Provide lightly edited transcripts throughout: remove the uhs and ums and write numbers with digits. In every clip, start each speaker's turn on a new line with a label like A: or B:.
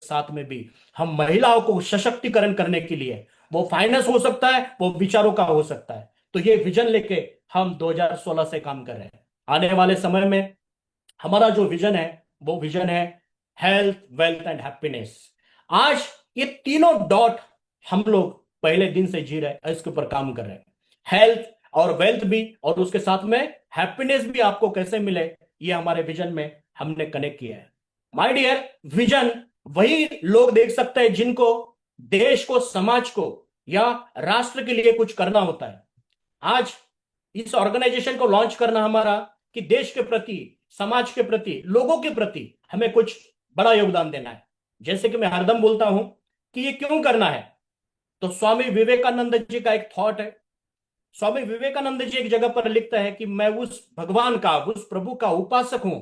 A: साथ में भी हम महिलाओं को सशक्तिकरण करने के लिए, वो फाइनेंस हो सकता है, वो विचारों का हो सकता है, तो ये विजन लेके हम 2016 से काम कर रहे हैं। आने वाले समय में हमारा जो विजन है वो विजन है हेल्थ, वेल्थ एंड हैप्पीनेस। आज ये तीनों डॉट हम लोग पहले दिन से जी रहे हैं, इसके ऊपर काम कर रहे हैं। हेल्थ और वेल्थ भी, और उसके साथ में हैप्पीनेस भी आपको कैसे मिले, ये हमारे विजन में हमने कनेक्ट किया है। माय डियर, विजन वही लोग देख सकते हैं जिनको देश को, समाज को या राष्ट्र के लिए कुछ करना होता है। आज इस ऑर्गेनाइजेशन को लॉन्च करना हमारा, कि देश के प्रति, समाज के प्रति, लोगों के प्रति हमें कुछ बड़ा योगदान देना है। जैसे कि मैं हरदम बोलता हूं कि ये क्यों करना है, तो स्वामी विवेकानंद जी का एक थॉट है। स्वामी विवेकानंद जी एक जगह पर लिखता है कि मैं उस भगवान का, उस प्रभु का उपासक हूं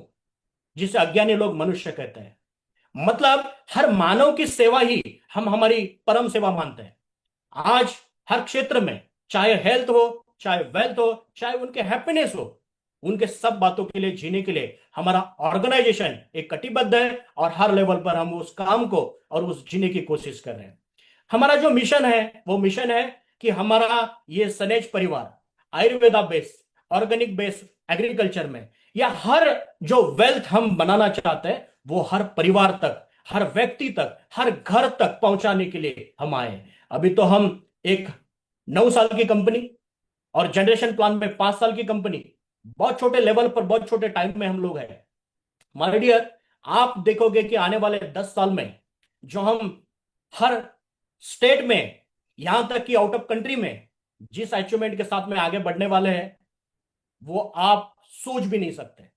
A: जिसे अज्ञानी लोग मनुष्य कहते हैं। मतलब हर मानव की सेवा ही हम हमारी परम सेवा मानते हैं। आज हर क्षेत्र में, चाहे हेल्थ हो, चाहे वेल्थ हो, चाहे उनके हैप्पीनेस हो, उनके सब बातों के लिए जीने के लिए हमारा ऑर्गेनाइजेशन एक कटिबद्ध है, और हर लेवल पर हम उस काम को और उस जीने की कोशिश कर रहे हैं। हमारा जो मिशन है वो मिशन है कि हमारा ये सनेज परिवार Ayurveda based, organic based agriculture में, या हर जो वेल्थ हम बनाना चाहते हैं वो हर परिवार तक, हर व्यक्ति तक, हर घर तक पहुंचाने के लिए हम आए। अभी तो हम एक 9 साल की कंपनी, और जनरेशन प्लान में 5 साल की कंपनी, बहुत छोटे लेवल पर, बहुत छोटे टाइम में हम लोग हैं। माय डियर, आप देखोगे कि आने वाले 10 साल में जो हम हर स्टेट में, यहां तक कि आउट ऑफ कंट्री में जिस अचीवमेंट के साथ में आगे बढ़ने वाले हैं, वो आप सोच भी नहीं सकते।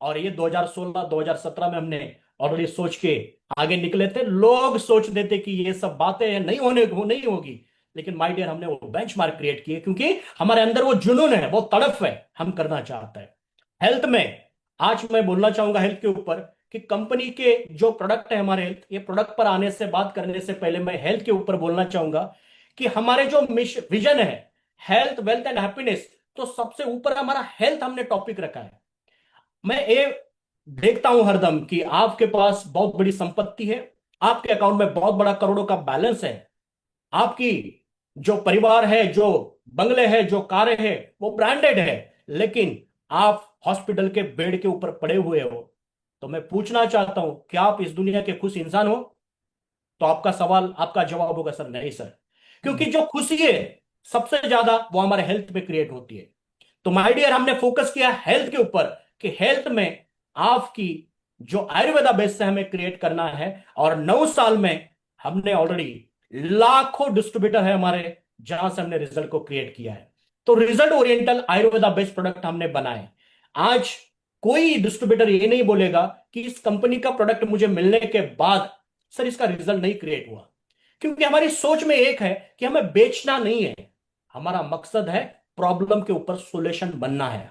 A: और ये 2016 2017 में हमने ऑलरेडी सोच के आगे निकले थे। लोग सोच देते कि ये सब बातें नहीं होगी, लेकिन माय डियर, हमने वो बेंचमार्क क्रिएट किए, क्योंकि हमारे अंदर वो जुनून है, वो तड़प है, हम करना चाहते हैं। हेल्थ में आज मैं बोलना चाहूंगा हेल्थ के ऊपर, कि कंपनी के जो प्रोडक्ट है हमारे हेल्थ, ये प्रोडक्ट पर आने से, बात करने से पहले मैं हेल्थ के ऊपर बोलना चाहूंगा कि हमारे जो विजन है हेल्थ, वेल्थ एंड हैप्पीनेस, तो सबसे ऊपर हमारा हेल्थ हमने टॉपिक रखा है। मैं ये देखता हूं हरदम कि आपके पास बहुत बड़ी संपत्ति है, आपके अकाउंट में बहुत बड़ा करोड़ों का बैलेंस है, आपकी जो परिवार है, जो बंगले है, जो कारें है, वो ब्रांडेड है, लेकिन आप हॉस्पिटल के बेड के ऊपर पड़े हुए हो। तो मैं पूछना चाहता हूं, क्या आप इस दुनिया के खुश इंसान हो? तो आपका सवाल, आपका जवाब होगा सर, नहीं सर। क्योंकि जो खुशी है सबसे ज्यादा वो हमारे हेल्थ पे क्रिएट होती है। तो माय डियर, हमने फोकस किया हेल्थ के ऊपर, कि हेल्थ में आपकी जो आयुर्वेदा बेस से हमें क्रिएट करना है। और 9 साल में हमने ऑलरेडी लाखों डिस्ट्रीब्यूटर है हमारे, जहां से हमने रिजल्ट को क्रिएट किया है। तो result oriental Ayurveda based product हमने बनाए। आज कोई डिस्ट्रीब्यूटर ये नहीं बोलेगा कि इस कंपनी का प्रोडक्ट मुझे मिलने के बाद सर इसका रिजल्ट नहीं क्रिएट हुआ, क्योंकि हमारी सोच में एक है कि हमें बेचना नहीं है, हमारा मकसद है प्रॉब्लम के ऊपर सॉल्यूशन बनना है।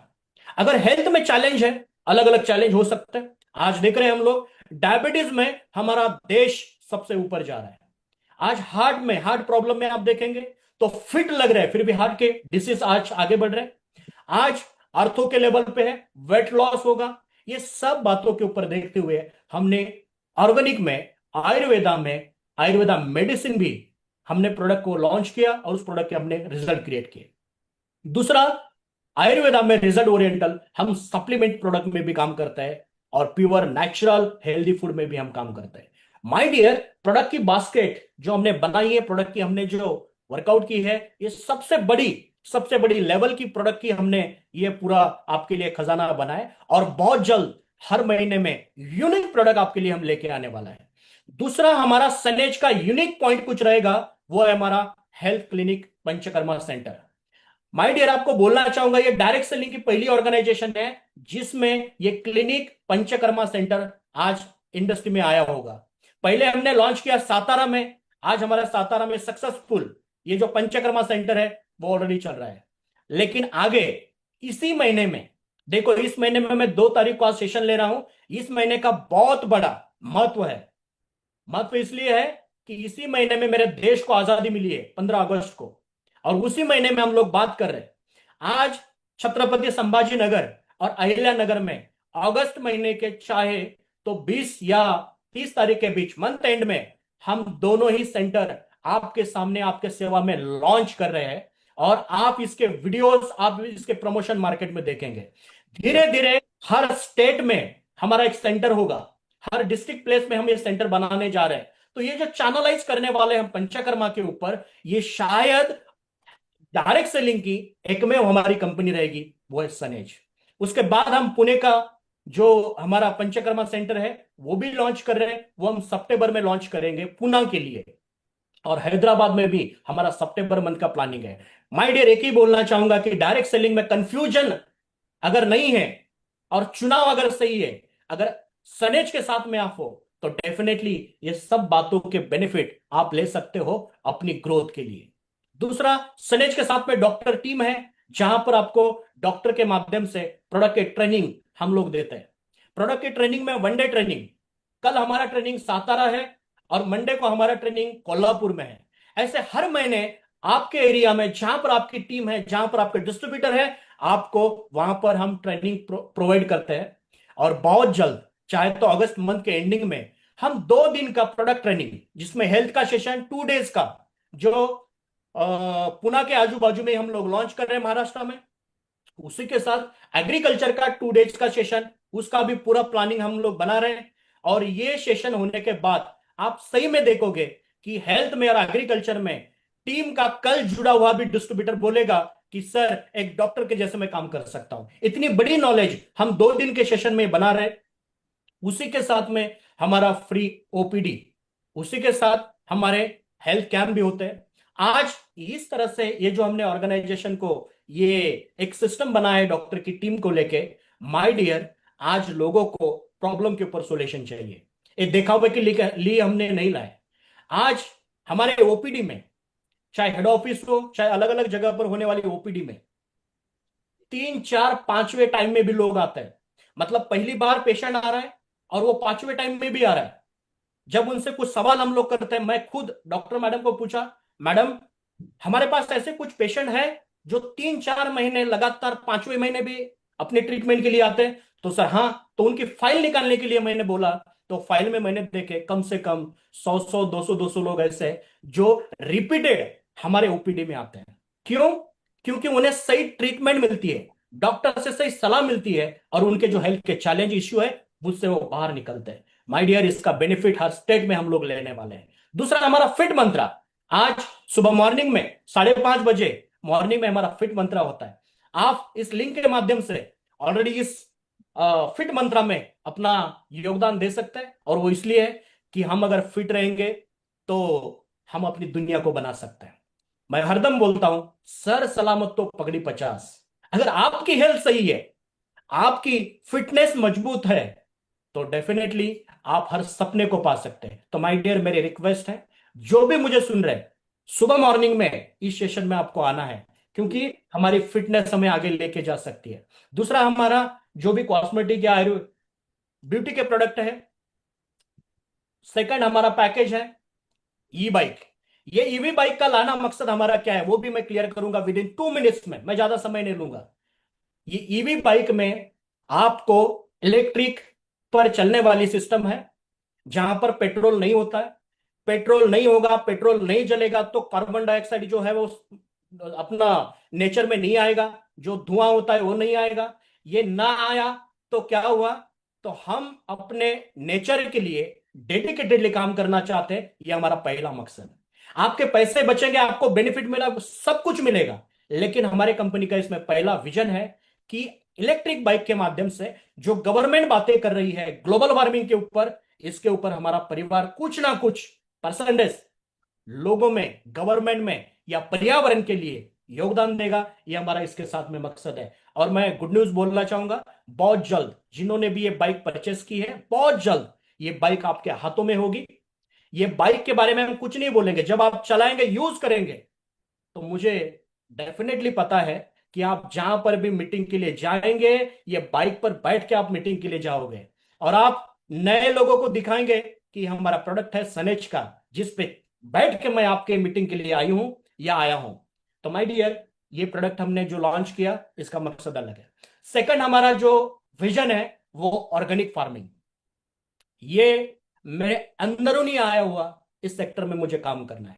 A: अगर हेल्थ में चैलेंज है, अलग अलग चैलेंज हो सकते हैं। आज देख रहे हैं हम लोग डायबिटीज में हमारा देश सबसे ऊपर जा रहा है। आज हार्ट में, हार्ट प्रॉब्लम में आप देखेंगे तो फिट लग रहे हैं, फिर भी हार्ट के डिसीज आज आगे बढ़ रहे हैं। आज आर्थो के लेवल पे है, वेट लॉस होगा। ये सब बातों के ऊपर देखते हुए हमने ऑर्गेनिक में, आयुर्वेदा में, आयुर्वेदा मेडिसिन भी हमने प्रोडक्ट को लॉन्च किया, और उस प्रोडक्ट के हमने रिजल्ट क्रिएट किए। दूसरा, आयुर्वेदा में रिजल्ट ओरिएंटल हम सप्लीमेंट प्रोडक्ट में भी काम करते हैं, और प्योर नेचुरल हेल्दी फूड में भी हम काम करते हैं। माय डियर, प्रोडक्ट की बास्केट जो हमने बनाई है, प्रोडक्ट की हमने जो वर्कआउट की है, ये सबसे बड़ी लेवल की प्रोडक्ट की हमने ये पूरा आपके लिए खजाना बनाए, और बहुत जल्द हर महीने में यूनिक प्रोडक्ट आपके लिए हम लेके आने वाला है। दूसरा, हमारा सनेज का यूनिक पॉइंट कुछ रहेगा, वो है हमारा health clinic Panchakarma centre. My dear, आपको बोलना चाहूंगा ये डायरेक्ट सेलिंग की पहली ऑर्गेनाइजेशन है जिसमें ये क्लिनिक पंचकर्मा सेंटर आज इंडस्ट्री में आया होगा। पहले हमने लॉन्च किया सातारा में, आज हमारा सातारा में सक्सेसफुल ये जो पंचकर्मा सेंटर है वो ऑलरेडी चल रहा है। लेकिन आगे इसी महीने में, देखो इस महीने में मैं 2 तारीख को आज सेशन ले रहा हूं, इस महीने का बहुत बड़ा महत्व है। महत्व इसलिए है कि इसी महीने में मेरे देश को आजादी मिली है, 15 अगस्त को, और उसी महीने में हम लोग बात कर रहे हैं। आज छत्रपति संभाजी नगर और अहिल्या नगर में अगस्त महीने के चाहे तो 20 या 30 तारीख के बीच, मंथ एंड में, हम दोनों ही सेंटर आपके सामने, आपके सेवा में लॉन्च कर रहे हैं। और आप इसके वीडियोस, आप इसके प्रमोशन मार्केट में देखेंगे। धीरे धीरे हर स्टेट में हमारा एक सेंटर होगा, हर डिस्ट्रिक्ट प्लेस में हम ये सेंटर बनाने जा रहे हैं। तो ये जो चैनलाइज करने वाले हम पंचकर्मा के ऊपर, ये शायद डायरेक्ट सेलिंग की एकमेव हमारी कंपनी रहेगी, वो है सनेज। उसके बाद हम पुणे का जो हमारा पंचकर्मा सेंटर है वो भी लॉन्च कर रहे हैं, वो हम सितंबर में लॉन्च करेंगे पुणे के लिए। और हैदराबाद में भी हमारा सितंबर मंथ का प्लानिंग है। माय डियर, एक ही बोलना चाहूंगा कि डायरेक्ट सेलिंग में कंफ्यूजन अगर नहीं है और चुनाव अगर सही है, अगर सनेज के साथ में आप हो, तो डेफिनेटली ये सब बातों के बेनिफिट आप ले सकते हो अपनी ग्रोथ के लिए। दूसरा, सनेज के साथ में डॉक्टर टीम है, जहां पर आपको डॉक्टर के माध्यम से प्रोडक्ट की ट्रेनिंग हम लोग देते हैं। प्रोडक्ट की ट्रेनिंग में 1 डे ट्रेनिंग, कल हमारा ट्रेनिंग सातारा है और मंडे को हमारा ट्रेनिंग कोल्हापुर में है। ऐसे हर महीने आपके एरिया में जहां पर आपकी टीम है, जहां पर आपके डिस्ट्रीब्यूटर है, आपको वहां पर हम ट्रेनिंग प्रोवाइड करते हैं। और बहुत जल्द, चाहे तो अगस्त मंथ के एंडिंग में, हम 2 दिन का प्रोडक्ट ट्रेनिंग, जिसमें हेल्थ का सेशन 2 डेज का, जो पुणे के आजू बाजू में हम लोग लॉन्च कर रहे हैं महाराष्ट्र में, उसी के साथ एग्रीकल्चर का 2 डेज का सेशन, उसका भी पूरा प्लानिंग हम लोग बना रहे हैं। और ये सेशन होने के बाद आप सही में देखोगे कि हेल्थ में और एग्रीकल्चर में टीम का कल जुड़ा हुआ भी डिस्ट्रीब्यूटर बोलेगा कि सर, एक डॉक्टर के जैसे मैं काम कर सकता हूं। इतनी बड़ी नॉलेज हम 2 दिन के सेशन में बना रहे। उसी के साथ में हमारा फ्री ओपीडी, उसी के साथ हमारे हेल्थ कैंप भी होते हैं। आज इस तरह से ये जो हमने ऑर्गेनाइजेशन को ये एक सिस्टम बनाया है डॉक्टर की टीम को लेके, माय डियर, आज लोगों को प्रॉब्लम के ऊपर सॉल्यूशन चाहिए, ये दिखावे के लिए हमने नहीं लाए। आज हमारे ओपीडी में, चाहे हेड ऑफिस हो, चाहे अलग अलग जगह पर होने वाली ओपीडी में, 3, 4, 5वें टाइम में भी लोग आते हैं। मतलब पहली बार पेशेंट आ रहा है और वो 5वें टाइम में भी आ रहा है। जब उनसे कुछ सवाल हम लोग करते हैं, मैं खुद डॉक्टर मैडम को पूछा, मैडम, हमारे पास ऐसे कुछ पेशेंट है जो 3, 4 महीने लगातार 5वें महीने भी अपने ट्रीटमेंट के लिए आते हैं? तो सर हाँ। तो उनकी फाइल निकालने के लिए मैंने बोला, तो फाइल में मैंने देखे कम से कम 100 200 लोग ऐसे हैं जो रिपीटेड हमारे ओपीडी में आते हैं। क्यों? क्योंकि उन्हें सही ट्रीटमेंट मिलती है, डॉक्टर से सही सलाह मिलती है, और उनके जो हेल्थ के चैलेंज इश्यू है उससे वो बाहर निकलते हैं। माय डियर, इसका बेनिफिट हर स्टेट में हम लोग लेने वाले हैं। दूसरा, हमारा फिट मंत्रा। आज सुबह मॉर्निंग में 5:30 बजे मॉर्निंग में हमारा फिट मंत्रा होता है। आप इस लिंक के माध्यम से ऑलरेडी इस फिट मंत्रा में अपना योगदान दे सकते हैं। और वो इसलिए है कि हम अगर फिट रहेंगे तो हम अपनी दुनिया को बना सकते हैं। मैं हरदम बोलता हूं, सर सलामत तो पगड़ी 50। अगर आपकी हेल्थ सही है, आपकी फिटनेस मजबूत है, तो डेफिनेटली आप हर सपने को पा सकते हैं। तो माय डियर, मेरी रिक्वेस्ट है, जो भी मुझे सुन रहे हैं, सुबह मॉर्निंग में इस सेशन में आपको आना है, क्योंकि हमारी फिटनेस हमें आगे लेके जा सकती है। दूसरा, हमारा जो भी कॉस्मेटिक या आयुर्वेद ब्यूटी के प्रोडक्ट है। सेकंड, हमारा पैकेज है ई बाइक। ये ईवी बाइक का लाना मकसद हमारा क्या है, वो भी मैं क्लियर करूंगा विद इन 2 मिनट्स में, मैं ज्यादा समय नहीं लूंगा। ये ईवी बाइक में आपको इलेक्ट्रिक पर चलने वाली सिस्टम है, जहां पर पेट्रोल नहीं होता है। पेट्रोल नहीं होगा, पेट्रोल नहीं जलेगा, तो कार्बन डाइऑक्साइड जो है वो अपना नेचर में नहीं आएगा, जो धुआं होता है वो नहीं आएगा। ये ना आया तो क्या हुआ? तो हम अपने नेचर के लिए डेडिकेटेडली काम करना चाहते हैं, ये हमारा पहला मकसद है। आपके पैसे बचेंगे, आपको बेनिफिट मिलेगा, सब कुछ मिलेगा, लेकिन हमारे कंपनी का इसमें पहला विजन है कि इलेक्ट्रिक बाइक के माध्यम से जो गवर्नमेंट बातें कर रही है ग्लोबल वार्मिंग के ऊपर, इसके ऊपर हमारा परिवार कुछ ना कुछ परसेंटेज लोगों में, गवर्नमेंट में या पर्यावरण के लिए योगदान देगा। ये हमारा इसके साथ में मकसद है। और मैं गुड न्यूज बोलना चाहूंगा, बहुत जल्द जिन्होंने भी ये बाइक परचेस की है, बहुत जल्द ये बाइक आपके हाथों में होगी। ये बाइक के बारे में हम कुछ नहीं बोलेंगे, जब आप चलाएंगे, यूज करेंगे, तो मुझे डेफिनेटली पता है कि आप जहां पर भी मीटिंग के लिए जाएंगे, ये बाइक पर बैठ के आप मीटिंग के लिए जाओगे, और आप नए लोगों को दिखाएंगे कि हमारा प्रोडक्ट है सनेज का, जिस पे बैठ के मैं आपके मीटिंग के लिए आई हूं या आया हूं। तो माय डियर, ये प्रोडक्ट हमने जो लॉन्च किया, इसका मकसद अलग है। सेकंड, हमारा जो विजन है वो ऑर्गेनिक फार्मिंग। ये मेरे अंदरूनी आया हुआ इस सेक्टर में मुझे काम करना है,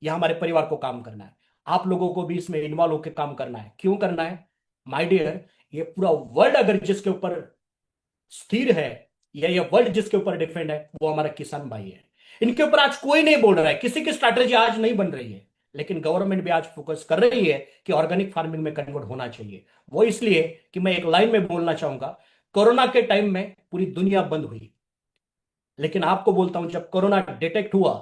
A: या हमारे परिवार को काम करना है, आप लोगों को भी इसमें इन्वॉल्व होकर काम करना है। क्यों करना है माय डियर? ये पूरा वर्ल्ड अगर जिसके ऊपर स्थिर है, या ये वर्ल्ड जिसके ऊपर डिपेंड है, वो हमारा किसान भाई है। इनके ऊपर आज कोई नहीं बोल रहा है, किसी की स्ट्रैटेजी आज नहीं बन रही है, लेकिन गवर्नमेंट भी आज फोकस कर रही है कि ऑर्गेनिक फार्मिंग में कन्वर्ट होना चाहिए। वो इसलिए कि मैं एक लाइन में बोलना चाहूंगा, कोरोना के टाइम में पूरी दुनिया बंद हुई, लेकिन आपको बोलता हूं जब कोरोना डिटेक्ट हुआ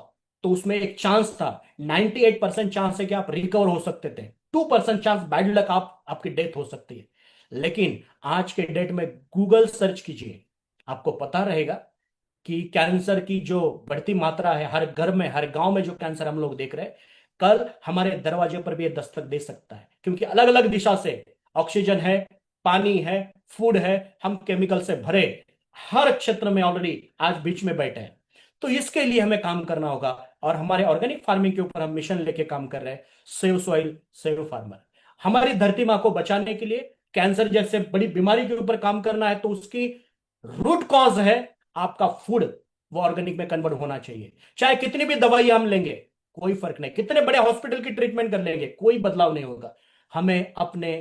A: तो उसमें एक चांस था, 98% चांस है कि आप रिकवर हो सकते थे, 2% चांस बैड लक आपकी डेथ हो सकती है। लेकिन आज के डेट में गूगल सर्च कीजिए, आपको पता रहेगा कि कैंसर की जो बढ़ती मात्रा है, हर घर में हर गांव में जो कैंसर हम लोग देख रहे हैं, कल हमारे दरवाजे पर भी ये दस्तक दे सकता है, क्योंकि अलग अलग दिशा से ऑक्सीजन है, पानी है, फूड है, हम केमिकल से भरे हर क्षेत्र में ऑलरेडी आज बीच में बैठे हैं। तो इसके लिए हमें काम करना होगा, और हमारे ऑर्गेनिक फार्मिंग के ऊपर हम मिशन लेके काम कर रहे हैं, सेव सॉइल सेव फार्मर। हमारी धरती माँ को बचाने के लिए कैंसर जैसे बड़ी बीमारी के ऊपर काम करना है, तो उसकी रूट कॉज है आपका फूड, वो ऑर्गेनिक में कन्वर्ट होना चाहिए। चाहे कितनी भी दवाई हम लेंगे कोई फर्क नहीं, कितने बड़े हॉस्पिटल की ट्रीटमेंट कर लेंगे कोई बदलाव नहीं होगा। हमें अपने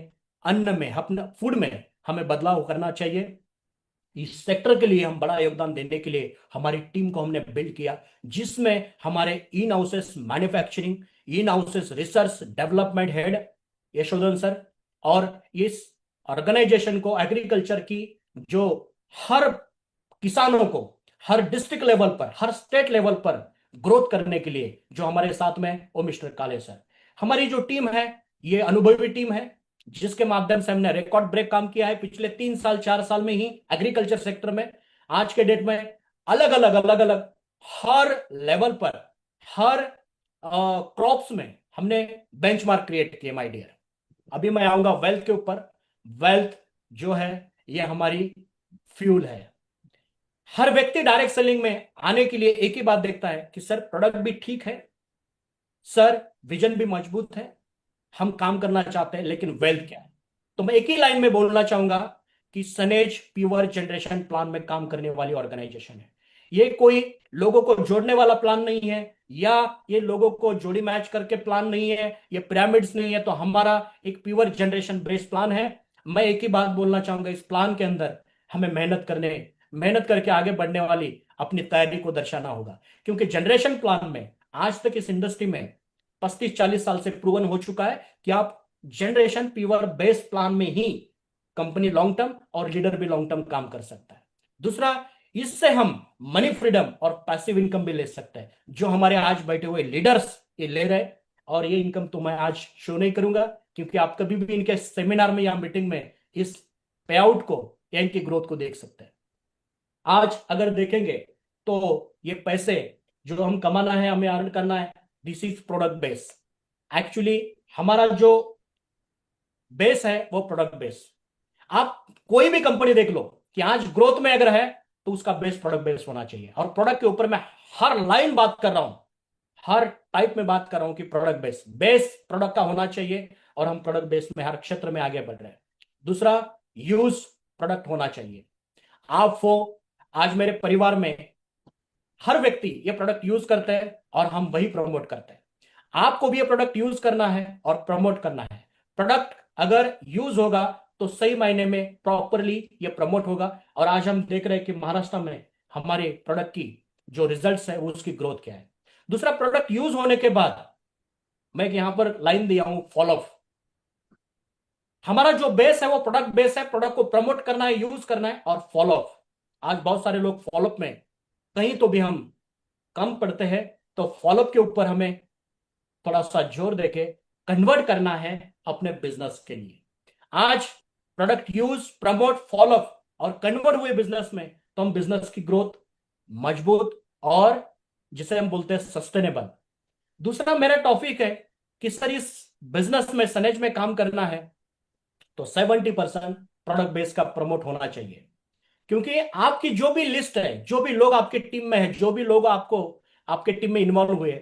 A: अन्न में, अपने फूड में हमें बदलाव करना चाहिए। इस सेक्टर के लिए हम बड़ा योगदान देने के लिए हमारी टीम को हमने बिल्ड किया, जिसमें हमारे इन हाउसेस मैन्युफैक्चरिंग, इन houses research development head Yashodhan sir, और इस ऑर्गेनाइजेशन को एग्रीकल्चर की जो हर किसानों को हर डिस्ट्रिक्ट लेवल पर, हर स्टेट लेवल पर ग्रोथ करने के लिए जो हमारे साथ में है, वो मिस्टर काले सर। हमारी जो टीम है ये अनुभवी टीम है, जिसके माध्यम से हमने रिकॉर्ड ब्रेक काम किया है पिछले 3 साल 4 साल में ही एग्रीकल्चर सेक्टर में। आज के डेट में अलग अलग हर लेवल पर, हर क्रॉप्स में हमने बेंचमार्क क्रिएट किए माय डियर। अभी मैं आऊंगा वेल्थ के ऊपर। वेल्थ जो है ये हमारी फ्यूल है। हर व्यक्ति डायरेक्ट सेलिंग में आने के लिए एक ही बात देखता है कि सर प्रोडक्ट भी ठीक है, सर विजन भी मजबूत है, हम काम करना चाहते हैं, लेकिन वेल्थ क्या है? तो मैं एक ही लाइन में बोलना चाहूंगा कि सनेज प्योर जनरेशन प्लान में काम करने वाली ऑर्गेनाइजेशन है। ये कोई लोगों को जोड़ने वाला प्लान नहीं है, या ये लोगों को जोड़ी मैच करके प्लान नहीं है, ये पिरामिड्स नहीं है, तो हमारा एक प्योर जनरेशन बेस्ड प्लान है। मैं एक ही बात बोलना चाहूंगा, इस प्लान के अंदर हमें मेहनत करके आगे बढ़ने वाली अपनी तैयारी को दर्शाना होगा, क्योंकि जनरेशन प्लान में आज तक इस इंडस्ट्री में 35 40 साल से प्रूवन हो चुका है कि आप जनरेशन प्योर बेस्ड प्लान में ही कंपनी लॉन्ग टर्म और लीडर भी लॉन्ग टर्म काम कर सकता है। दूसरा, इससे हम मनी फ्रीडम और पैसिव इनकम भी ले सकते हैं, जो हमारे आज बैठे हुए लीडर्स ये ले रहे हैं। और ये इनकम तो मैं आज शो नहीं करूंगा, क्योंकि आप कभी भी इनके सेमिनार में या मीटिंग में इस पे आउट को या इनकी ग्रोथ को देख सकते हैं। आज अगर देखेंगे तो ये पैसे जो हम कमाना है, हमें अर्न करना है, this is product base. Actually हमारा जो बेस है वो प्रोडक्ट बेस। आप कोई भी कंपनी देख लो कि आज ग्रोथ में अगर है तो उसका बेस प्रोडक्ट बेस होना चाहिए। और प्रोडक्ट के ऊपर मैं हर लाइन बात कर रहा हूं, हर टाइप में बात कर रहा हूं कि प्रोडक्ट बेस, बेस प्रोडक्ट का होना चाहिए, और हम प्रोडक्ट बेस में हर क्षेत्र में आगे बढ़ रहे हैं। दूसरा, यूज प्रोडक्ट होना चाहिए। आप वो आज मेरे परिवार में हर व्यक्ति ये प्रोडक्ट यूज करते हैं और हम वही प्रमोट करते हैं। आपको भी ये प्रोडक्ट यूज करना है और प्रमोट करना है। प्रोडक्ट अगर यूज होगा तो सही मायने में प्रॉपरली ये प्रमोट होगा। और आज हम देख रहे हैं कि महाराष्ट्र में हमारे प्रोडक्ट की जो रिजल्ट्स है वो उसकी ग्रोथ क्या है। दूसरा, प्रोडक्ट यूज होने के बाद मैं यहां पर लाइन दिया हूं, फॉलो। हमारा जो बेस है वो प्रोडक्ट बेस है, प्रोडक्ट को प्रमोट करना है, यूज करना है, और फॉलो। आज बहुत सारे लोग फॉलोअप में कहीं तो भी हम कम पड़ते हैं, तो फॉलोअप के ऊपर हमें थोड़ा सा जोर देके कन्वर्ट करना है अपने बिजनेस के लिए। आज प्रोडक्ट यूज, प्रमोट, फॉलोअप और कन्वर्ट हुए बिजनेस में, तो हम बिजनेस की ग्रोथ मजबूत और जिसे हम बोलते हैं सस्टेनेबल। दूसरा मेरा टॉपिक है कि सर इस बिजनेस में, सनेज में काम करना है तो 70% प्रोडक्ट बेस का प्रमोट होना चाहिए। क्योंकि आपकी जो भी लिस्ट है, जो भी लोग आपकी टीम में है, जो भी लोग आपको आपके टीम में इन्वॉल्व हुए,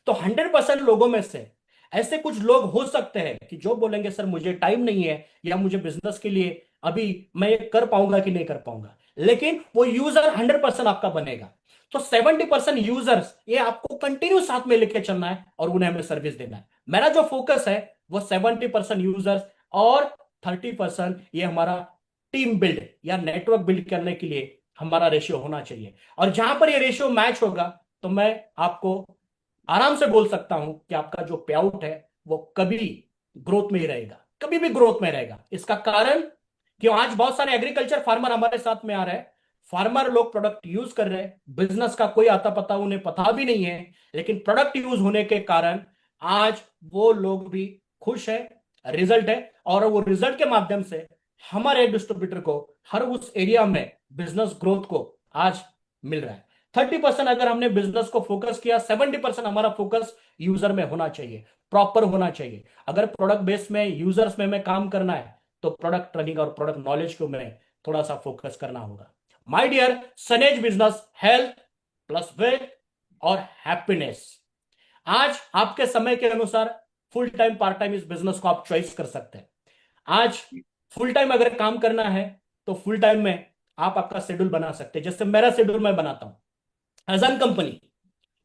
A: तो 100% लोगों में से ऐसे कुछ लोग हो सकते हैं कि जो बोलेंगे सर मुझे टाइम नहीं है, या मुझे बिजनेस के लिए अभी मैं ये कर पाऊंगा कि नहीं कर पाऊंगा, लेकिन वो यूजर 100% आपका बनेगा। तो 70% यूजर्स ये आपको कंटिन्यू साथ में लेके चलना है और उन्हें हमें सर्विस देना है। मेरा जो फोकस है वो 70% यूजर्स और 30% ये हमारा टीम बिल्ड या नेटवर्क बिल्ड करने के लिए हमारा रेशियो होना चाहिए। और जहां पर ये रेशियो मैच होगा तो मैं आपको आराम से बोल सकता हूं कि आपका जो पे आउट है वो कभी ग्रोथ में ही रहेगा, कभी भी ग्रोथ में रहेगा। इसका कारण कि आज बहुत सारे एग्रीकल्चर फार्मर हमारे साथ में आ रहे हैं, फार्मर लोग प्रोडक्ट यूज कर रहे हैं, बिजनेस का कोई आता पता उन्हें पता भी नहीं है, लेकिन प्रोडक्ट यूज होने के कारण आज वो लोग भी खुश है, रिजल्ट है, और वो रिजल्ट के माध्यम से हमारे डिस्ट्रीब्यूटर को हर उस एरिया में बिजनेस ग्रोथ को आज मिल रहा है। 30% अगर हमने बिजनेस को फोकस किया, 70% हमारा फोकस यूजर में होना चाहिए, प्रॉपर होना चाहिए। अगर प्रोडक्ट बेस में यूजर्स में हमें काम करना है तो प्रोडक्ट ट्रेनिंग और प्रोडक्ट नॉलेज को हमें थोड़ा सा फोकस करना होगा। माय डियर, सनेज बिजनेस हेल्थ प्लस वेल्थ और हैप्पीनेस। आज आपके समय के अनुसार फुल टाइम पार्ट टाइम इस बिजनेस को आप चॉइस कर सकते हैं। आज फुल टाइम अगर काम करना है तो फुल टाइम में आप आपका शेड्यूल बना सकते हैं, जैसे मेरा शेड्यूल मैं बनाता हूं एज एन कंपनी।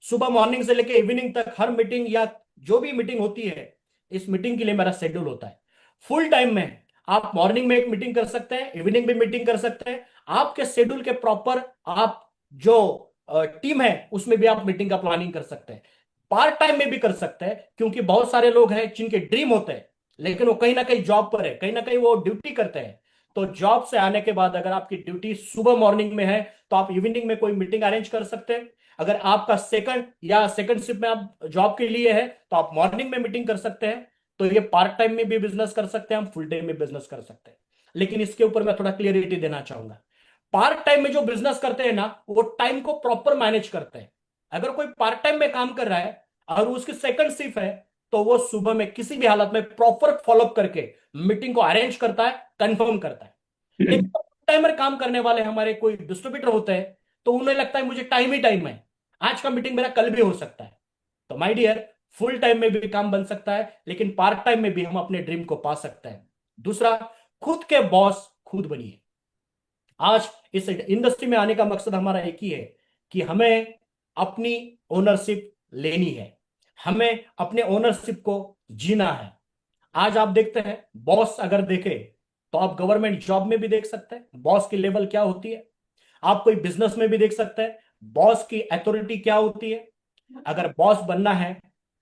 A: सुबह मॉर्निंग से लेकर इवनिंग तक हर मीटिंग या जो भी मीटिंग होती है, इस मीटिंग के लिए मेरा शेड्यूल होता है। फुल टाइम में आप मॉर्निंग में एक मीटिंग कर सकते हैं, इवनिंग भी मीटिंग कर सकते हैं। आपके शेड्यूल के प्रॉपर आप जो टीम है उसमें भी आप मीटिंग का प्लानिंग कर सकते हैं। पार्ट टाइम में भी कर सकते हैं, क्योंकि बहुत सारे लोग हैं जिनके ड्रीम होते हैं लेकिन वो कहीं ना कहीं जॉब पर है, कहीं ना कहीं वो ड्यूटी करते हैं। तो जॉब से आने के बाद अगर आपकी ड्यूटी सुबह मॉर्निंग में है तो आप इवनिंग में कोई मीटिंग अरेंज कर सकते हैं। अगर आपका सेकंड शिफ्ट में आप जॉब के लिए है तो आप मॉर्निंग में मीटिंग कर सकते हैं। तो ये पार्ट टाइम में भी बिजनेस कर सकते हैं, हम फुल टाइम में बिजनेस कर सकते हैं। लेकिन इसके ऊपर मैं थोड़ा क्लियरिटी देना चाहूंगा। पार्ट टाइम में जो बिजनेस करते हैं ना, वो टाइम को प्रॉपर मैनेज करते हैं। अगर कोई पार्ट टाइम में काम कर रहा है और उसकी सेकंड शिफ्ट है तो वो सुबह में किसी भी हालत में प्रॉपर फॉलोअप करके मीटिंग को अरेंज करता है, कंफर्म करता है। लेकिन टाइमर काम करने वाले हमारे कोई डिस्ट्रीब्यूटर होते हैं तो उन्हें लगता है मुझे टाइम ही टाइम है, आज का मीटिंग मेरा कल भी हो सकता है। तो माय डियर, फुल टाइम में भी काम बन सकता है लेकिन पार्ट टाइम में भी हम अपने ड्रीम को पा सकते हैं। दूसरा, खुद के बॉस खुद बनिए। आज इस इंडस्ट्री में आने का मकसद हमारा एक ही है कि हमें अपनी ओनरशिप लेनी है, हमें अपने ओनरशिप को जीना है। आज आप देखते हैं बॉस अगर देखे तो आप गवर्नमेंट जॉब में भी देख सकते हैं बॉस की लेवल क्या होती है, आप कोई बिजनेस में भी देख सकते हैं बॉस की अथॉरिटी क्या होती है। अगर बॉस बनना है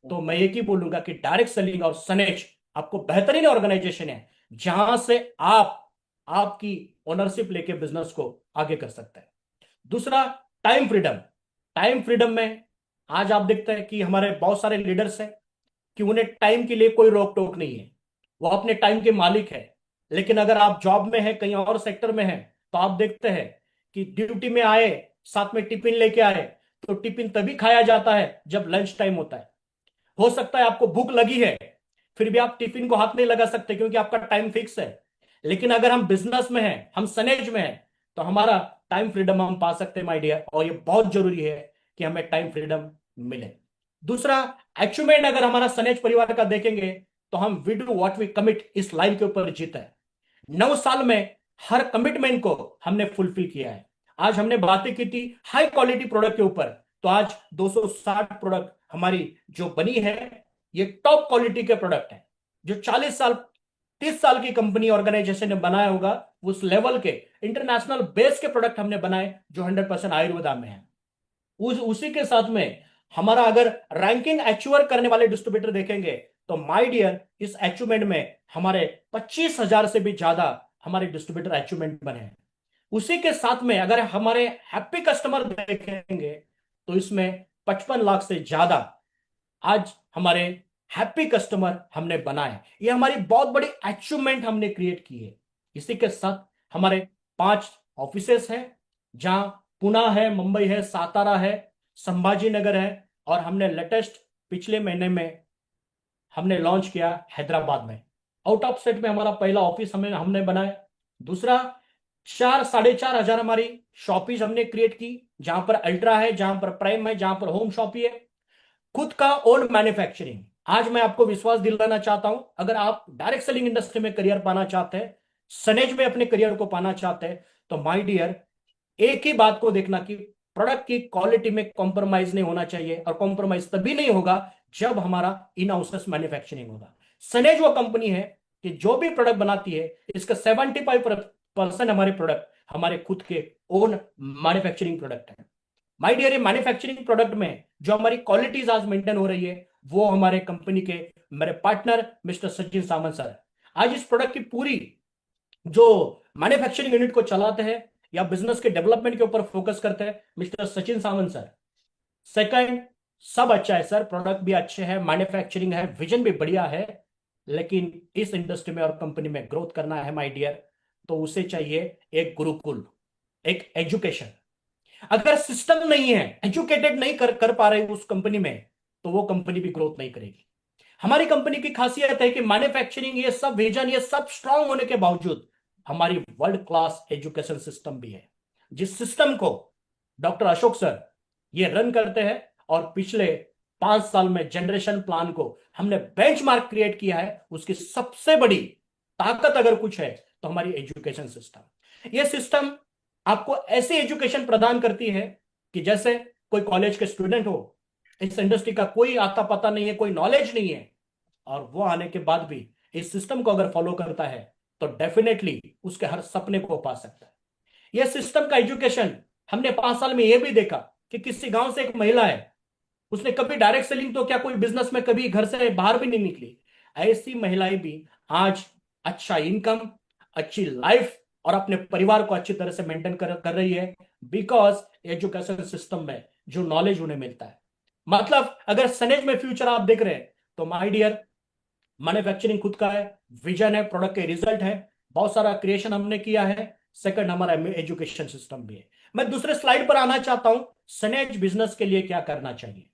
A: तो मैं एक ही बोलूंगा कि डायरेक्ट सेलिंग और सनेज आपको बेहतरीन ऑर्गेनाइजेशन है जहां से आप आपकी ओनरशिप लेके बिजनेस को आगे कर सकते हैं। दूसरा, टाइम फ्रीडम। टाइम फ्रीडम में आज आप देखते हैं कि हमारे बहुत सारे लीडर्स हैं कि उन्हें टाइम के लिए कोई रोक टोक नहीं है, वो अपने टाइम के मालिक है। लेकिन अगर आप जॉब में है, कहीं और सेक्टर में है, तो आप देखते हैं कि ड्यूटी में आए, साथ में टिफिन लेके आए, तो टिफिन तभी खाया जाता है जब लंच टाइम होता है। हो सकता है आपको भूख लगी है, फिर भी आप टिफिन को हाथ नहीं लगा सकते क्योंकि आपका टाइम फिक्स है। लेकिन अगर हम बिजनेस में हैं, हम सनेज में हैं, तो हमारा टाइम फ्रीडम हम पा सकते हैं माय डियर, और ये बहुत जरूरी है कि हमें टाइम फ्रीडम मिले। दूसरा, अचीवमेंट अगर हमारा सनेज परिवार का देखेंगे तो हम we do what we commit इस लाइन के ऊपर जीता है। 9 साल में हर कमिटमेंट को हमने फुलफिल किया है। आज हमने बातें की थी हाई क्वालिटी प्रोडक्ट के ऊपर, तो आज 260 प्रोडक्ट हमारी जो बनी है ये टॉप क्वालिटी के प्रोडक्ट है। जो 40 साल 30 साल की कंपनी ऑर्गेनाइजेशन ने बनाया होगा उस लेवल के इंटरनेशनल बेस के प्रोडक्ट हमने बनाए जो 100% आयुर्वेदा में है। उसी के साथ में हमारा अगर रैंकिंग अचीवर करने वाले डिस्ट्रीब्यूटर देखेंगे तो माय डियर, इस अचीवमेंट में हमारे 25,000 से भी ज्यादा हमारे डिस्ट्रीब्यूटर अचीवमेंट बने हैं। उसी के साथ में अगर हमारे हैप्पी कस्टमर देखेंगे तो इसमें 55 लाख से ज्यादा आज हमारे हैप्पी कस्टमर हमने बनाए। ये हमारी बहुत बड़ी अचीवमेंट हमने क्रिएट की है। इसी के साथ हमारे 5 ऑफिसेस हैं, जहां पुणे है, मुंबई है, सातारा है, संभाजी नगर है, और हमने लेटेस्ट पिछले महीने में हमने लॉन्च किया हैदराबाद में। आउट ऑफ स्टेट में हमारा पहला ऑफिस हमने बनाया। दूसरा, 4-4.5 हजार हमारी शॉपीज हमने क्रिएट की, जहां पर अल्ट्रा है, जहां पर प्राइम है, जहां पर होम शॉपी है। खुद का ओन मैन्युफैक्चरिंग। आज मैं आपको विश्वास दिलाना चाहता हूं, अगर आप डायरेक्ट सेलिंग इंडस्ट्री में करियर पाना चाहते हैं, सनेज में अपने करियर को पाना चाहते हैं, तो माय डियर एक ही बात को देखना कि प्रोडक्ट की क्वालिटी में कॉम्प्रोमाइज नहीं होना चाहिए, और कॉम्प्रोमाइज तभी नहीं होगा जब हमारा इन हाउस मैन्युफैक्चरिंग होगा। सनेज वो कंपनी है कि जो भी प्रोडक्ट बनाती है, इसका 75% हमारे प्रोडक्ट हमारे खुद के ओन मैन्युफैक्चरिंग प्रोडक्ट है। माय डियर, ये मैन्युफैक्चरिंग प्रोडक्ट में जो हमारी क्वालिटीज आज मेंटेन हो रही है, वो हमारे कंपनी के मेरे पार्टनर मिस्टर सचिन सामंत सर आज इस प्रोडक्ट की पूरी जो मैन्युफैक्चरिंग यूनिट को चलाते हैं या बिजनेस के डेवलपमेंट के ऊपर फोकस करते हैं, मिस्टर सचिन सामंत सर। सेकंड, सब अच्छा है सर, प्रोडक्ट भी अच्छे हैं, मैन्युफैक्चरिंग है, विजन भी बढ़िया है, लेकिन इस इंडस्ट्री में और कंपनी में ग्रोथ करना है माय डियर, तो उसे चाहिए एक गुरुकुल, एक एजुकेशन। अगर सिस्टम नहीं है, एजुकेटेड नहीं कर पा रहे उस कंपनी में, तो वो कंपनी भी ग्रोथ नहीं करेगी। हमारी कंपनी की खासियत है कि मैन्युफैक्चरिंग, ये सब विजन, ये सब स्ट्रांग होने के बावजूद हमारी वर्ल्ड क्लास एजुकेशन सिस्टम भी है, जिस सिस्टम को डॉक्टर अशोक सर ये रन करते हैं। और पिछले 5 साल में जनरेशन प्लान को हमने बेंचमार्क क्रिएट किया है। उसकी सबसे बड़ी ताकत अगर कुछ है तो हमारी एजुकेशन सिस्टम। ये सिस्टम आपको ऐसी एजुकेशन प्रदान करती है कि जैसे कोई कॉलेज के स्टूडेंट हो, इस इंडस्ट्री का कोई आता पता नहीं है, कोई नॉलेज नहीं है, और वो आने के बाद भी इस सिस्टम को अगर फॉलो करता है तो डेफिनेटली उसके हर सपने को पा सकता है। यह सिस्टम का एजुकेशन हमने 5 साल में यह भी देखा कि किसी गांव से एक महिला है, उसने कभी डायरेक्ट सेलिंग तो क्या, कोई बिजनेस में कभी घर से बाहर भी नहीं निकली। ऐसी महिलाएं भी आज अच्छा इनकम, अच्छी लाइफ और अपने परिवार को अच्छी तरह से मेंटेन कर रही है, बिकॉज एजुकेशन सिस्टम में जो नॉलेज उन्हें मिलता है। मतलब अगर सनेज में फ्यूचर आप देख रहे हैं तो माय डियर, मैन्युफैक्चरिंग खुद का है, विजन है, प्रोडक्ट के रिजल्ट है, बहुत सारा क्रिएशन हमने किया है। सेकंड, हमारा एजुकेशन सिस्टम भी है। मैं दूसरे स्लाइड पर आना चाहता हूं, सनेज बिजनेस के लिए क्या करना चाहिए।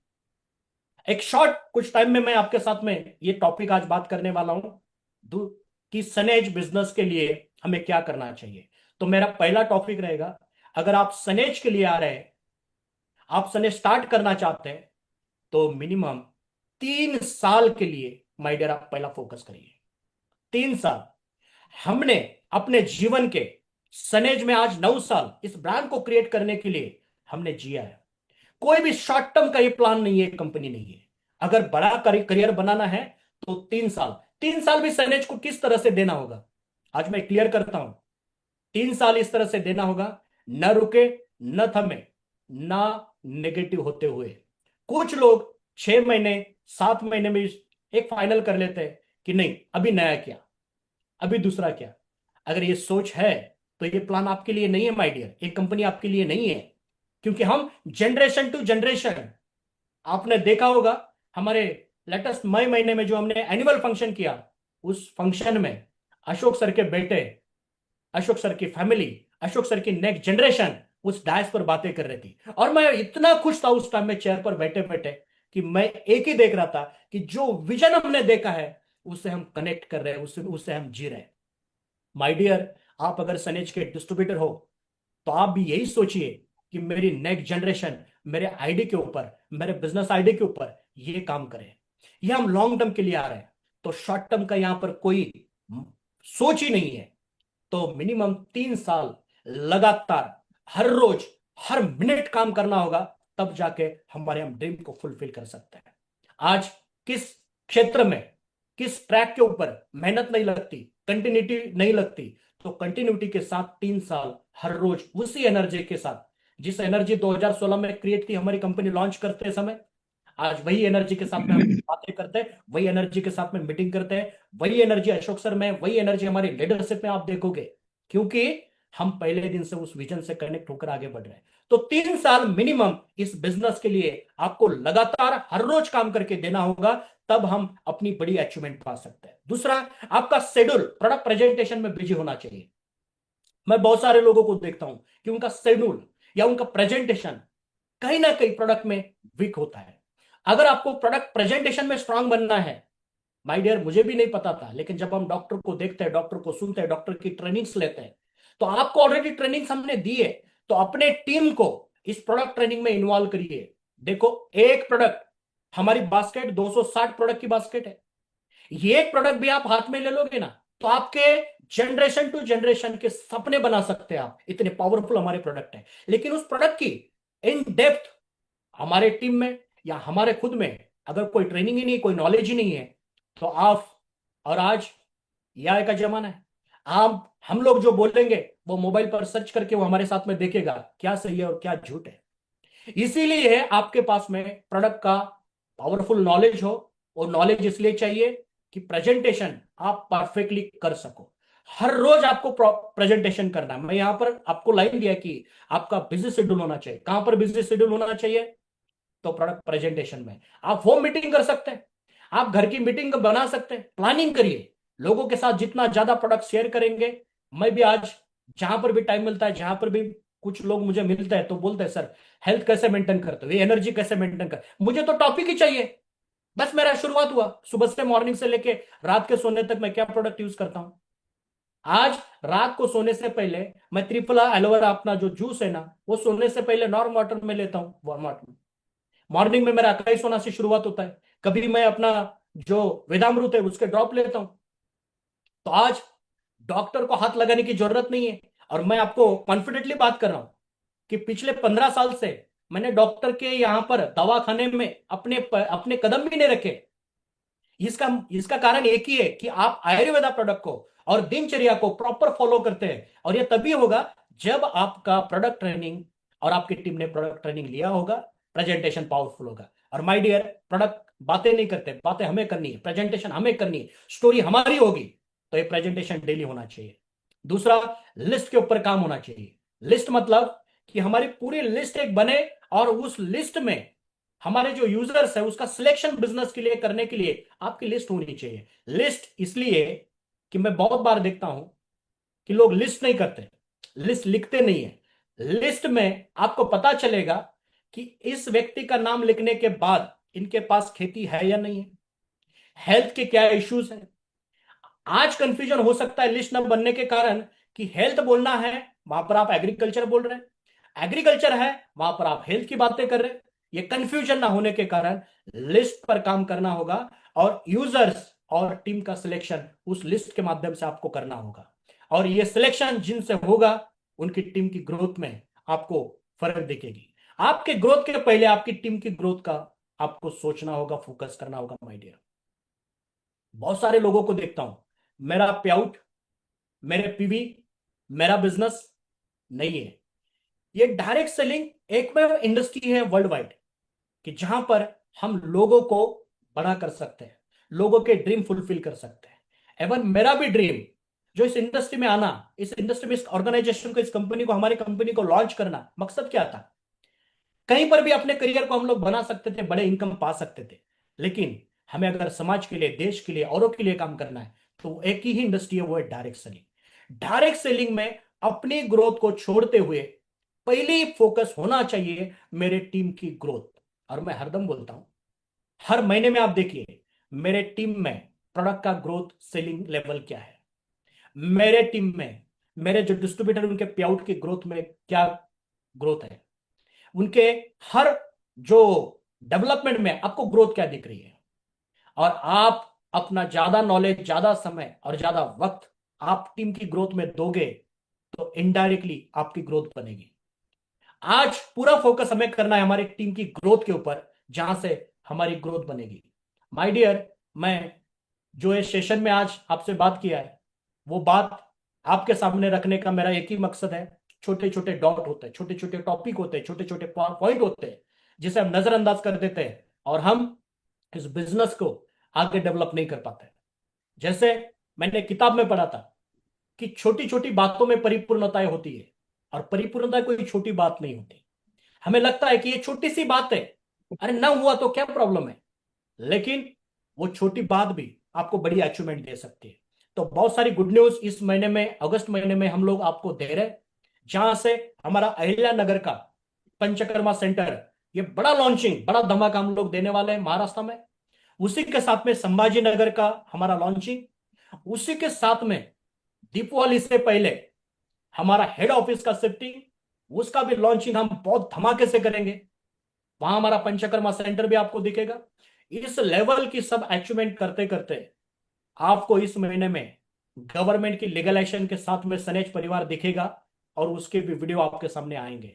A: एक शॉर्ट कुछ टाइम में मैं आपके साथ में ये टॉपिक आज बात करने वाला हूं कि सनेज बिजनेस के लिए हमें क्या करना चाहिए। तो मेरा पहला टॉपिक रहेगा, अगर आप सनेज के लिए आ रहे हैं, आप सनेज स्टार्ट करना चाहते हैं, तो मिनिमम 3 साल के लिए माय डियर आप पहला फोकस करिए। 3 साल हमने अपने जीवन के, सनेज में आज 9 साल इस ब्रांड को क्रिएट करने के लिए हमने जिया है। कोई भी शॉर्ट टर्म का ये प्लान नहीं है, कंपनी नहीं है। अगर बड़ा करियर बनाना है तो 3 साल, 3 साल भी सनेज को किस तरह से देना होगा, आज मैं क्लियर करता हूं। 3 साल इस तरह से देना होगा, न रुके, न थमे, ना नेगेटिव होते हुए। कुछ लोग 6 महीने, 7 महीने में एक फाइनल कर लेते हैं कि नहीं अभी नया क्या, अभी दूसरा क्या। अगर ये सोच है तो ये प्लान आपके लिए नहीं है माय डियर, ये कंपनी आपके लिए नहीं है। क्योंकि हम जनरेशन टू जनरेशन, आपने देखा होगा हमारे लेटेस्ट मई महीने में जो हमने एनुअल फंक्शन किया, उस फंक्शन में अशोक सर के बेटे, अशोक सर की फैमिली, अशोक सर की नेक्स्ट जनरेशन उस डायस पर बातें कर रही थी। और मैं इतना खुश था उस टाइम में चेयर पर बैठे बैठे कि मैं एक ही देख रहा था कि जो विजन हमने देखा है उससे हम कनेक्ट कर रहे हैं, उससे उससे हम जी रहे हैं। माय डियर, आप अगर सनेज के डिस्ट्रीब्यूटर हो तो आप भी यही सोचिए कि मेरी नेक्स्ट जनरेशन मेरे आईडी के ऊपर, मेरे बिजनेस आईडी के ऊपर ये काम करे। ये हम लॉन्ग टर्म के लिए आ रहे हैं, तो शॉर्ट टर्म का यहां पर कोई सोच ही नहीं है। तो मिनिमम 3 साल लगातार हर रोज हर मिनट काम करना होगा, तब जाके हमारे हम ड्रीम को फुलफिल कर सकते हैं। आज किस क्षेत्र में, किस ट्रैक के ऊपर मेहनत नहीं लगती, कंटिन्यूटी नहीं लगती, तो कंटिन्यूटी के साथ 3 साल हर रोज उसी एनर्जी के साथ, जिस एनर्जी 2016 में क्रिएट की हमारी कंपनी लॉन्च करते समय, आज वही एनर्जी के साथ में हम बातें करते हैं, वही एनर्जी के साथ में मीटिंग करते हैं, वही एनर्जी अशोक सर में, वही एनर्जी हमारी लीडरशिप में आप देखोगे, क्योंकि हम पहले दिन से उस विजन से कनेक्ट होकर आगे बढ़ रहे हैं। तो 3 साल मिनिमम इस बिजनेस के लिए आपको लगातार हर रोज काम करके देना होगा, तब हम अपनी बड़ी अचीवमेंट पा सकते हैं। दूसरा, आपका शेड्यूल प्रोडक्ट प्रेजेंटेशन में बिजी होना चाहिए। मैं बहुत सारे लोगों को देखता हूं कि उनका शेड्यूल या उनका प्रेजेंटेशन कहीं ना कहीं प्रोडक्ट में वीक होता है। अगर आपको प्रोडक्ट प्रेजेंटेशन में स्ट्रांग बनना है, माय डियर, मुझे भी नहीं पता था, लेकिन जब हम डॉक्टर को देखते हैं, डॉक्टर को सुनते हैं, डॉक्टर की ट्रेनिंग्स लेते हैं, तो आपको ऑलरेडी ट्रेनिंग्स हमने दी है, तो अपने टीम को इस प्रोडक्ट ट्रेनिंग में इन्वॉल्व करिए। देखो, एक प्रोडक्ट, हमारी बास्केट 260 प्रोडक्ट की बास्केट है। ये एक प्रोडक्ट भी आप हाथ में ले लोगे ना, तो आपके जनरेशन टू जनरेशन के सपने बना सकते हैं आप, इतने पावरफुल हमारे प्रोडक्ट है। लेकिन उस प्रोडक्ट की इन डेप्थ हमारे टीम में या हमारे खुद में अगर कोई ट्रेनिंग ही नहीं, कोई नॉलेज ही नहीं है, तो आप और आज एआई का जमाना है। आप हम लोग जो बोलेंगे वो मोबाइल पर सर्च करके वो हमारे साथ में देखेगा क्या सही है और क्या झूठ है। इसीलिए आपके पास में प्रोडक्ट का पावरफुल नॉलेज हो, और नॉलेज इसलिए चाहिए कि प्रेजेंटेशन आप परफेक्टली कर सको। हर रोज आपको प्रेजेंटेशन करना है। मैं यहां पर आपको लाइन दिया कि आपका बिजनेस शेड्यूल होना चाहिए। कहां पर बिजनेस शेड्यूल होना चाहिए? तो प्रोडक्ट प्रेजेंटेशन में। आप होम मीटिंग कर सकते हैं, आप घर की मीटिंग बना सकते हैं, प्लानिंग करिए। लोगों के साथ जितना ज्यादा प्रोडक्ट शेयर करेंगे। मैं भी आज जहां पर भी टाइम मिलता है, जहां पर भी कुछ लोग मुझे मिलते हैं तो बोलते हैं सर हेल्थ कैसे मेंटेन करते हो, ये एनर्जी कैसे मेंटेन कर। मुझे तो टॉपिक ही चाहिए। बस मेरा शुरुआत हुआ सुबह से, मॉर्निंग से लेके रात के सोने तक मैं क्या प्रोडक्ट यूज करता हूं। आज रात को सोने से पहले मैं त्रिफला एलोवेरा अपना जो जूस है ना, वो सोने से पहले नॉर्म वाटर में लेता हूँ, वार्म वाटर में। मॉर्निंग में मेरा अकाई सोना से शुरुआत होता है। कभी मैं अपना जो वेदामृत है उसके ड्रॉप लेता हूं। तो आज डॉक्टर को हाथ लगाने की जरूरत नहीं है। और मैं आपको कॉन्फिडेंटली बात कर रहा हूं कि पिछले 15 साल से मैंने डॉक्टर के यहां पर दवाखाने में अपने कदम भी नहीं रखे। इसका इसका कारण एक ही है कि आप आयुर्वेदा प्रोडक्ट को और दिनचर्या को प्रॉपर फॉलो करते हैं। और यह तभी होगा जब आपका प्रोडक्ट ट्रेनिंग और आपकी टीम ने प्रोडक्ट ट्रेनिंग लिया होगा, प्रेजेंटेशन पावरफुल होगा। और माय डियर, प्रोडक्ट बातें नहीं करते, बातें हमें करनी है, प्रेजेंटेशन हमें करनी है, स्टोरी हमारी होगी। तो ये प्रेजेंटेशन डेली होना चाहिए। दूसरा, लिस्ट के ऊपर काम होना चाहिए। लिस्ट मतलब कि हमारी पूरी लिस्ट एक बने, और उस लिस्ट में हमारे जो यूजर्स है उसका सिलेक्शन बिजनेस के लिए करने के लिए आपकी लिस्ट होनी चाहिए। लिस्ट इसलिए कि मैं बहुत बार देखता हूं कि लोग लिस्ट नहीं करते, लिस्ट लिखते नहीं है। लिस्ट में आपको पता चलेगा कि इस व्यक्ति का नाम लिखने के बाद इनके पास खेती है या नहीं है, हेल्थ के क्या इश्यूज हैं। आज कंफ्यूजन हो सकता है लिस्ट न बनने के कारण कि हेल्थ बोलना है, वहां पर आप एग्रीकल्चर बोल रहे हैं, एग्रीकल्चर है वहां पर आप हेल्थ की बातें कर रहे हैं। ये कंफ्यूजन ना होने के कारण लिस्ट पर काम करना होगा, और यूजर्स और टीम का सिलेक्शन उस लिस्ट के माध्यम से आपको करना होगा। और ये सिलेक्शन जिनसे होगा उनकी टीम की ग्रोथ में आपको फर्क दिखेगी। आपके ग्रोथ के पहले आपकी टीम की ग्रोथ का आपको सोचना होगा, फोकस करना होगा माय डियर। बहुत सारे लोगों को देखता हूं, मेरा पे आउट, मेरे पीवी, मेरा बिजनेस नहीं है। ये डायरेक्ट सेलिंग एकमेव इंडस्ट्री है वर्ल्ड वाइड कि जहां पर हम लोगों को बड़ा कर सकते हैं, लोगों के ड्रीम फुलफिल कर सकते हैं। एवन मेरा भी ड्रीम जो इस इंडस्ट्री में आना, इस इंडस्ट्री में इस ऑर्गेनाइजेशन को, इस कंपनी को, हमारी कंपनी को लॉन्च करना, मकसद क्या था? कहीं पर भी अपने करियर को हम लोग बना सकते थे, बड़े इनकम पा सकते थे। लेकिन हमें अगर समाज के लिए, देश के लिए, औरों के लिए काम करना है तो एक ही इंडस्ट्री है, वो है डायरेक्ट सेलिंग। डायरेक्ट सेलिंग में अपनी ग्रोथ को छोड़ते हुए पहले फोकस होना चाहिए मेरे टीम की ग्रोथ। और मैं हरदम बोलता हूं, हर महीने में आप देखिए मेरे टीम में प्रोडक्ट का ग्रोथ सेलिंग लेवल क्या है, मेरे टीम में मेरे जो डिस्ट्रीब्यूटर उनके पे आउट की ग्रोथ में क्या ग्रोथ है, उनके हर जो डेवलपमेंट में आपको ग्रोथ क्या दिख रही है। और आप अपना ज्यादा नॉलेज, ज्यादा समय और ज्यादा वक्त आप टीम की ग्रोथ में दोगे तो इनडायरेक्टली आपकी ग्रोथ बनेगी। आज पूरा फोकस हमें करना है हमारी टीम की ग्रोथ के ऊपर, जहां से हमारी ग्रोथ बनेगी। माय डियर, मैं जो इस सेशन में आज आपसे बात किया है वो बात आपके सामने रखने का मेरा एक ही मकसद है। छोटे छोटे डॉट होते हैं, छोटे छोटे टॉपिक होते हैं, छोटे छोटे पॉइंट होते हैं जिसे हम नजरअंदाज कर देते हैं, और हम इस बिजनेस को आगे डेवलप नहीं कर पाते। जैसे मैंने किताब में पढ़ा था कि छोटी छोटी बातों में परिपूर्णताएं होती है, और परिपूर्णता कोई छोटी बात नहीं होती। हमें लगता है कि ये छोटी सी बात है, अरे ना हुआ तो क्या प्रॉब्लम है, लेकिन वो छोटी बात भी आपको बड़ी अचीवमेंट दे सकती है। तो बहुत सारी गुड न्यूज इस महीने में, अगस्त महीने में हम लोग आपको दे रहे हैं, जहां से हमारा अहिल्या नगर का पंचकर्मा सेंटर, ये बड़ा लॉन्चिंग, बड़ा धमाका हम लोग देने वाले हैं महाराष्ट्र में। उसी के साथ में संभाजी नगर का हमारा लॉन्चिंग, उसी के साथ में दीपावली से पहले हमारा हेड ऑफिस का शिफ्टिंग, उसका भी लॉन्चिंग हम बहुत धमाके से करेंगे। वहां हमारा पंचकर्मा सेंटर भी आपको दिखेगा। इस लेवल की सब अचीवमेंट करते करते आपको इस महीने में गवर्नमेंट की लीगल एक्शन के साथ में सनेज परिवार दिखेगा, और उसके भी वीडियो आपके सामने आएंगे।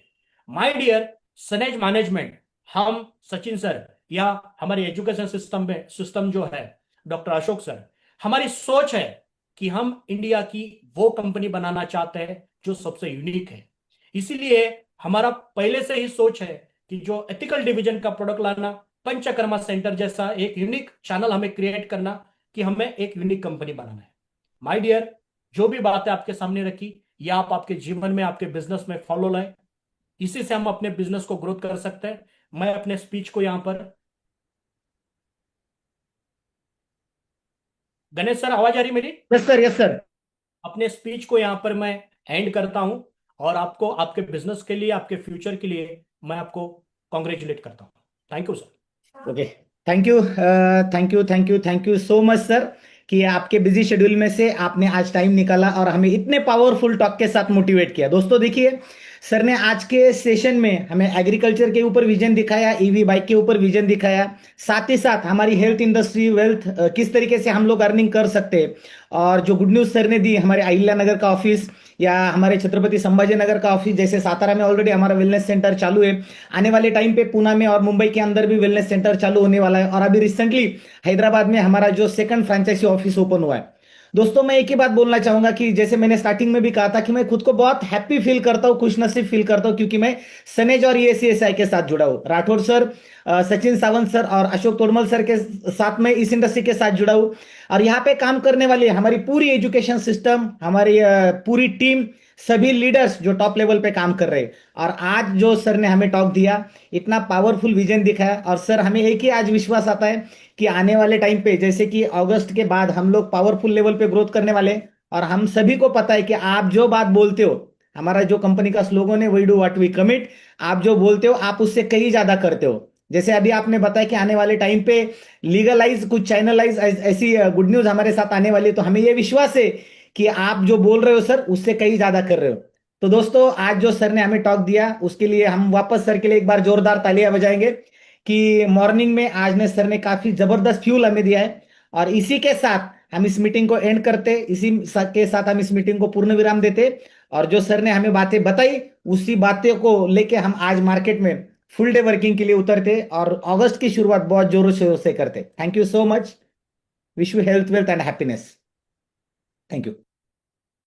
A: माय डियर, सनेज मैनेजमेंट, हम सचिन सर या हमारे एजुकेशन सिस्टम जो है डॉक्टर अशोक सर, हमारी सोच है कि हम इंडिया की वो कंपनी बनाना चाहते हैं जो सबसे यूनिक है। इसीलिए हमारा पहले से ही सोच है कि जो एथिकल डिवीजन का प्रोडक्ट लाना, पंचकर्मा सेंटर जैसा एक यूनिक चैनल हमें क्रिएट करना, कि हमें एक यूनिक कंपनी बनाना है। माय डियर, जो भी बातें आपके सामने रखी, या आप आपके जीवन में, आपके बिजनेस में फॉलो लाए, इसी से हम अपने बिजनेस को ग्रोथ कर सकते हैं। मैं अपने स्पीच को यहां पर, गणेश सर आवाज आ रही मेरी?
B: Yes sir, yes sir.
A: अपने स्पीच को यहां पर मैं एंड करता हूं, और आपको आपके बिजनेस के लिए, आपके फ्यूचर के लिए मैं आपको कॉन्ग्रेचुलेट करता हूं। Thank you sir.
B: Okay. Thank you, thank you, thank you, thank you so much sir, कि आपके बिजी शेड्यूल में से आपने आज टाइम निकाला और हमें इतने पावरफुल टॉक के साथ मोटिवेट किया। दोस्तों देखिए, सर ने आज के सेशन में हमें एग्रीकल्चर के ऊपर विजन दिखाया, ईवी बाइक के ऊपर विजन दिखाया, साथ ही साथ हमारी हेल्थ इंडस्ट्री, वेल्थ किस तरीके से हम लोग अर्निंग कर सकते हैं। और जो गुड न्यूज़ सर ने दी, हमारे अहिल्या नगर का ऑफिस या हमारे छत्रपति संभाजी नगर का ऑफिस, जैसे सातारा में ऑलरेडी हमारा वेलनेस सेंटर चालू है, आने वाले टाइम पे पुणे में और मुंबई के अंदर भी वेलनेस सेंटर चालू होने वाला है, और अभी रिसेंटली हैदराबाद में हमारा जो सेकंड फ्रेंचाइजी ऑफिस ओपन हुआ है। दोस्तों मैं एक ही बात बोलना चाहूंगा कि जैसे मैंने स्टार्टिंग में भी कहा था कि मैं खुद को बहुत हैप्पी फील करता हूँ, खुश नसीब फील करता हूँ, क्योंकि मैं सनेज और ईएससीएसआई के साथ जुड़ा हूँ। राठौर सर, सचिन सावंत सर और अशोक तोरमल सर के साथ मैं इस इंडस्ट्री के साथ जुड़ा हूँ। और यहाँ पे काम करने वाली हमारी पूरी एजुकेशन सिस्टम, हमारी पूरी टीम, सभी लीडर्स जो टॉप लेवल पे काम कर रहे हैं। और आज जो सर ने हमें टॉक दिया, इतना पावरफुल विजन दिखाया, और सर हमें एक ही आज विश्वास आता है कि आने वाले टाइम पे, जैसे कि अगस्त के बाद हम लोग पावरफुल लेवल पे ग्रोथ करने वाले हैं। और हम सभी को पता है कि आप जो बात बोलते हो, हमारा जो कंपनी का स्लोगन है, we do what we commit, आप जो बोलते हो आप उससे कहीं ज्यादा करते हो। जैसे अभी आपने बताया कि आने वाले टाइम पे लीगलाइज, कुछ चैनलाइज, ऐसी गुड न्यूज हमारे साथ आने वाली है, तो हमें यह विश्वास है कि आप जो बोल रहे हो सर, उससे कहीं ज्यादा कर रहे हो। तो दोस्तों, आज जो सर ने हमें टॉक दिया, उसके लिए हम वापस सर के लिए एक बार जोरदार तालियां बजाएंगे, कि मॉर्निंग में आज ने सर ने काफी जबरदस्त फ्यूल हमें दिया है। और इसी के साथ हम इस मीटिंग को एंड करते, के साथ हम इस मीटिंग को पूर्ण विराम देते। और जो सर ने हमें बातें बताई, उसी बातें को लेके हम आज मार्केट में फुल डे वर्किंग के लिए उतरते, और अगस्त की शुरुआत बहुत जोरों शोरों से करते। Thank you so much. Wish you health, wealth and happiness. Thank you.